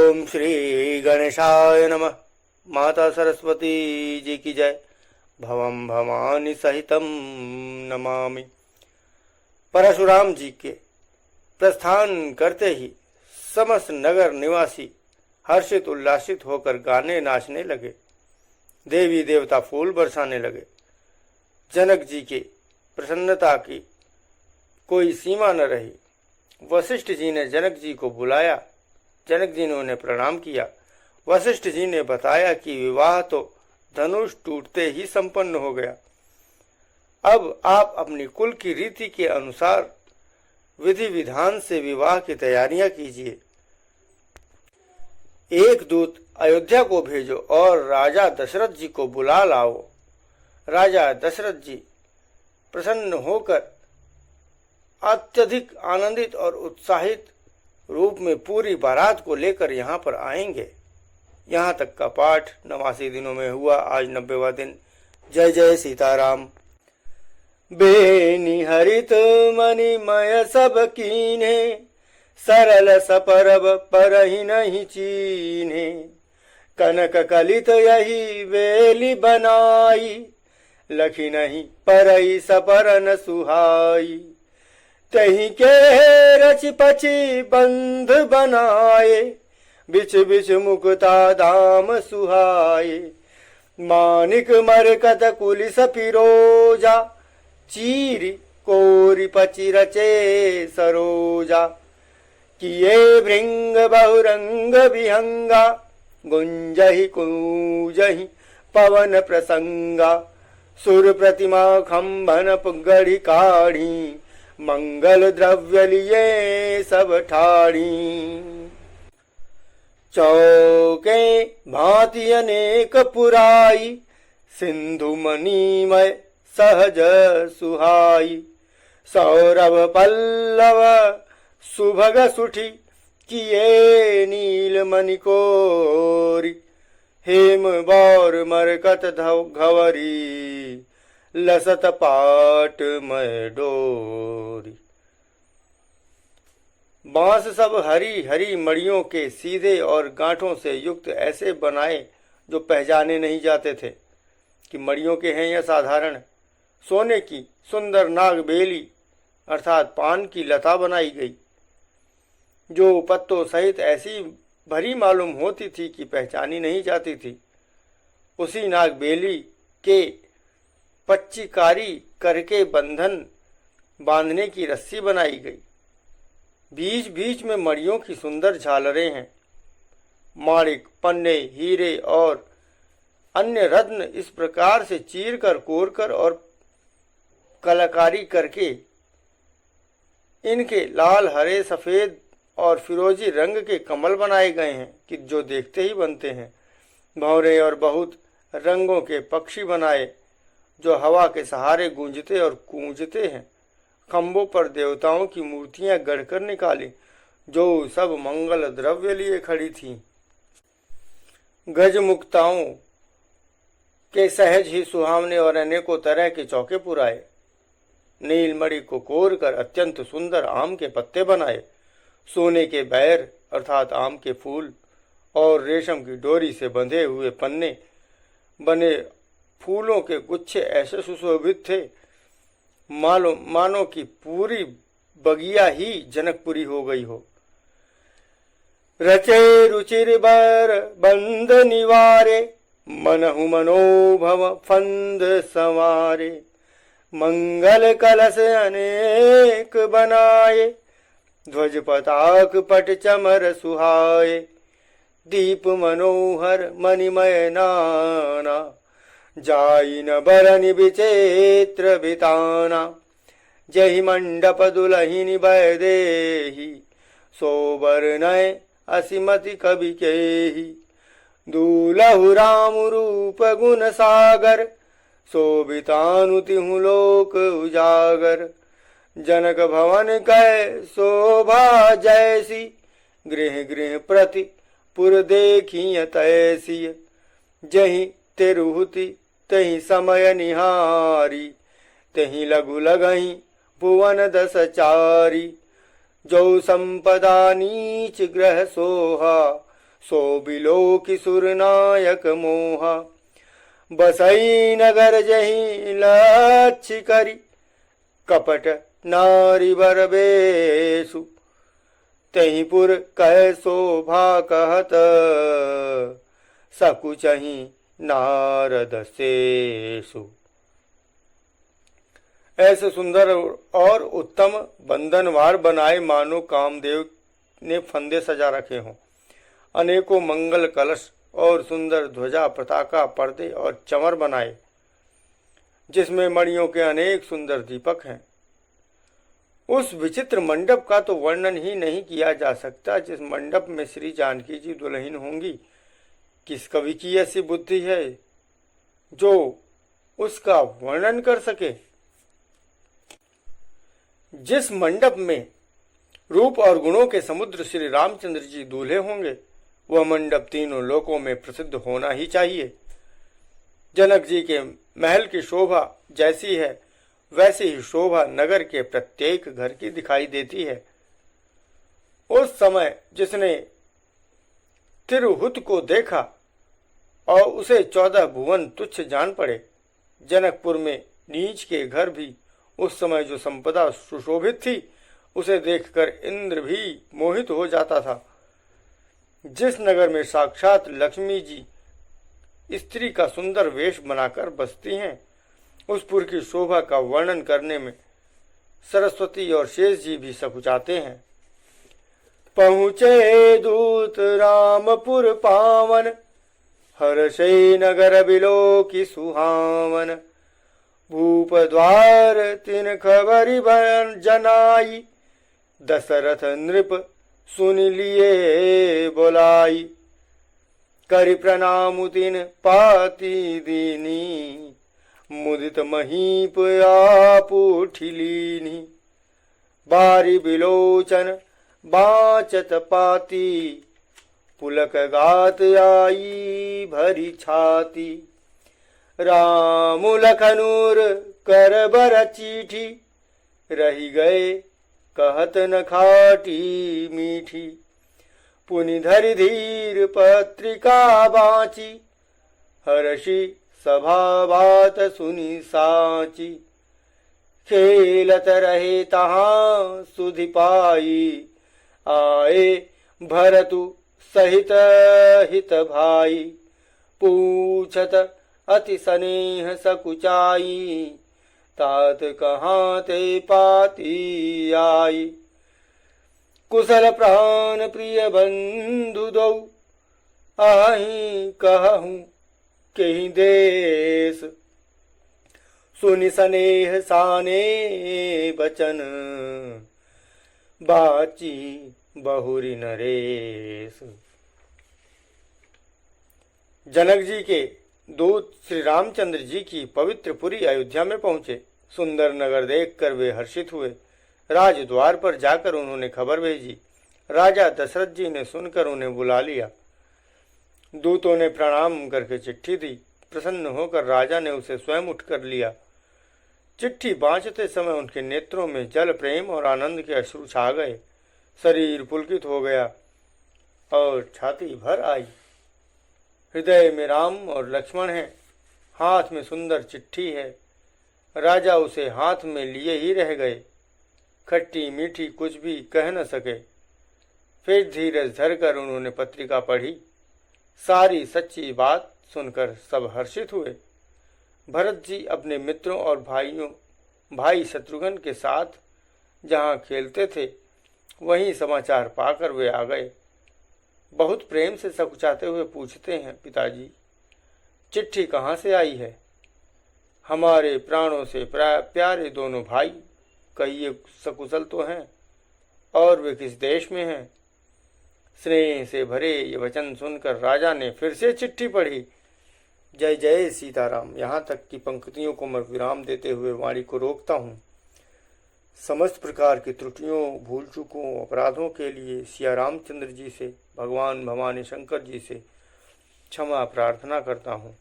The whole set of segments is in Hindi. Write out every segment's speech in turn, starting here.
ओम श्री गणेशाय नमः। माता सरस्वती जी की जय। भवम भवानी सहितम नमामि। परशुराम जी के प्रस्थान करते ही समस्त नगर निवासी हर्षित उल्लासित होकर गाने नाचने लगे। देवी देवता फूल बरसाने लगे। जनक जी की प्रसन्नता की कोई सीमा न रही। वशिष्ठ जी ने जनक जी को बुलाया। जनक जी ने उन्हें प्रणाम किया। वशिष्ठ जी ने बताया कि विवाह तो धनुष टूटते ही संपन्न हो गया। अब आप अपनी कुल की रीति के अनुसार विधि विधान से विवाह की तैयारियां कीजिए। एक दूत अयोध्या को भेजो और राजा दशरथ जी को बुला लाओ। राजा दशरथ जी प्रसन्न होकर अत्यधिक आनंदित और उत्साहित रूप में पूरी बारात को लेकर यहाँ पर आएंगे। यहाँ तक का पाठ 89 दिनों में हुआ। आज 90वां दिन। जय जय सीताराम। बेनी हरित मणिमय सब कीन्हे, सरल सपरब परहि नहीं चीन्हे। कनक कलित यही वेली बनाई, लखी नहीं परई सपरन सुहाई। तही के रच पची बंध बनाए, बिछ बिछ मुक्ता दाम सुहाए। मानिक मरकत कुलिस फिरोजा, चीरी कोरी पची रचे सरोजा। किए भृंग बहुरंग विहंगा, गुंजहि कूजहि पवन प्रसंगा। सुर प्रतिमा खंभन गढ़ी काढ़ी, मंगल द्रव्य लिए सब ठाड़ी। चौके भांति अनेक पुराई, सिंधु मणिमय सहज सुहाई। सौरभ पल्लव सुभग सुठी, किए नील मणि कोरी। हेम बौर मरकत घवरी, लसत पाट मय डोरी। बांस सब हरी हरी मड़ियों के सीधे और गांठों से युक्त ऐसे बनाए जो पहचाने नहीं जाते थे कि मड़ियों के हैं या साधारण। सोने की सुंदर नाग बेली अर्थात पान की लता बनाई गई, जो पत्तों सहित ऐसी भरी मालूम होती थी कि पहचानी नहीं जाती थी। उसी नाग बेली के पच्चीकारी करके बंधन बांधने की रस्सी बनाई गई। बीच बीच में मड़ियों की सुंदर झालरें हैं। माणिक, पन्ने, हीरे और अन्य रत्न इस प्रकार से चीर कर, कोर कर और कलाकारी करके इनके लाल, हरे, सफेद और फिरोजी रंग के कमल बनाए गए हैं कि जो देखते ही बनते हैं। भंवरे और बहुत रंगों के पक्षी बनाए जो हवा के सहारे गूंजते और कूंजते हैं। खंभों पर देवताओं की मूर्तियां गढ़कर निकाली, जो सब मंगल द्रव्य लिए खड़ी थीं। गजमुक्ताओं के सहज ही सुहावने और अनेकों तरह के चौके पुराए। नीलमणि को कोर कर अत्यंत सुंदर आम के पत्ते बनाए। सोने के बैर अर्थात आम के फूल और रेशम की डोरी से बंधे हुए पन्ने बने फूलों के गुच्छे ऐसे सुशोभित थे मानो कि पूरी बगिया ही जनकपुरी हो गई हो। रचे रुचिर बर बंद निवारे, मनहु मनोभव फंद संवारे। मंगल कलश अनेक बनाए, ध्वज पताक पट चमर सुहाए। दीप मनोहर मणिमय नाना, जाई न बरनि विचित्र बिताना। जहि मंडप दुलहिनी बैदेही, सोबर नय असिमति कवि केही। दूलहु राम रूप गुण सागर, शोभितानु तिहु लोक उजागर। जनक भवन कै शोभा जैसी, गृह गृह प्रति पुर देखिय तैसी। जहि तिरुहुति तहि समय निहारी, तहि लघु लगहि भुवन दस चारी। जो संपदा नीच ग्रह सोहा, सो बिलो किशोर नायक मोहा। बसई नगर जही लक्ष्य करी कपट नारी बर बेसु। तहीपुर कह शोभा कहत सकुचहि नारद सेसु। ऐसे सुंदर और उत्तम बंधनवार बनाए मानो कामदेव ने फंदे सजा रखे हों। अनेकों मंगल कलश और सुंदर ध्वजा पताका पर्दे और चमर बनाए जिसमें मणियों के अनेक सुंदर दीपक हैं। उस विचित्र मंडप का तो वर्णन ही नहीं किया जा सकता जिस मंडप में श्री जानकी जी दुल्हन होंगी। किस कवि की ऐसी बुद्धि है जो उसका वर्णन कर सके। जिस मंडप में रूप और गुणों के समुद्र श्री रामचंद्र जी दूल्हे होंगे वह मंडप तीनों लोकों में प्रसिद्ध होना ही चाहिए। जनक जी के महल की शोभा जैसी है वैसी ही शोभा नगर के प्रत्येक घर की दिखाई देती है। उस समय जिसने तिरहुत को देखा और उसे 14 भुवन तुच्छ जान पड़े। जनकपुर में नीच के घर भी उस समय जो संपदा सुशोभित थी उसे देखकर इंद्र भी मोहित हो जाता था। जिस नगर में साक्षात लक्ष्मी जी स्त्री का सुंदर वेश बनाकर बसती हैं उस पुर की शोभा का वर्णन करने में सरस्वती और शेष जी भी सकुचाते हैं। पहुँचे दूत रामपुर पावन हर्षे नगर बिलो की सुहावन। भूप द्वार तिन खबरी जनाई दशरथ नृप सुन लिए बोलाई। करि प्रणाम तिन पाती दीनी मुदित महीप आप उठिलीनी। बारी बिलोचन बाचत पाती पुलक गात आई भरी छाती। राम लखनूर कर बर चीठी रही गए कहत न खाटी मीठी। पुनि धरि धीर पत्रिका बाची हर्षि सभा बात सुनी साची। खेलत रहे तहाँ सुधि पाई आए भरतु सहित हित भाई। पूछत अति स्नेह सकुचाई तात कहाँ ते पाती आई। कुशल प्राण प्रिय बंधु दो आही कहूँ कहीं देश। सुनि स्नेह साने बचन बाची बहुरी नरेश। जनक जी के दूत श्री रामचंद्र जी की पवित्र पुरी अयोध्या में पहुंचे। सुंदर नगर देखकर वे हर्षित हुए। राजद्वार पर जाकर उन्होंने खबर भेजी। राजा दशरथ जी ने सुनकर उन्हें बुला लिया। दूतों ने प्रणाम करके चिट्ठी दी। प्रसन्न होकर राजा ने उसे स्वयं उठकर लिया। चिट्ठी बांचते समय उनके नेत्रों में जल प्रेम और आनंद के अश्रु छा गए। शरीर पुलकित हो गया और छाती भर आई। हृदय में राम और लक्ष्मण हैं, हाथ में सुंदर चिट्ठी है। राजा उसे हाथ में लिए ही रह गए। खट्टी मीठी कुछ भी कह न सके। फिर धीरज धरकर उन्होंने पत्रिका पढ़ी। सारी सच्ची बात सुनकर सब हर्षित हुए। भरत जी अपने मित्रों और भाई शत्रुघ्न के साथ जहाँ खेलते थे वहीं समाचार पाकर वे आ गए। बहुत प्रेम से सकुचाते हुए पूछते हैं, पिताजी चिट्ठी कहाँ से आई है? हमारे प्राणों से प्यारे दोनों भाई कहिए सकुशल तो हैं और वे किस देश में हैं? स्नेह से भरे ये वचन सुनकर राजा ने फिर से चिट्ठी पढ़ी। जय जय सीताराम। यहाँ तक की पंक्तियों को मैं विराम देते हुए वाणी को रोकता हूँ। समस्त प्रकार की त्रुटियों, भूल चूकों, अपराधों के लिए सिया रामचंद्र जी से, भगवान भवानी शंकर जी से क्षमा प्रार्थना करता हूँ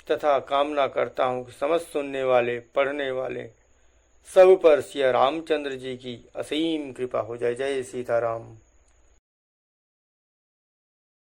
तथा कामना करता हूँ कि समस्त सुनने वाले, पढ़ने वाले सब पर सिया रामचंद्र जी की असीम कृपा हो जाए। जय सीताराम।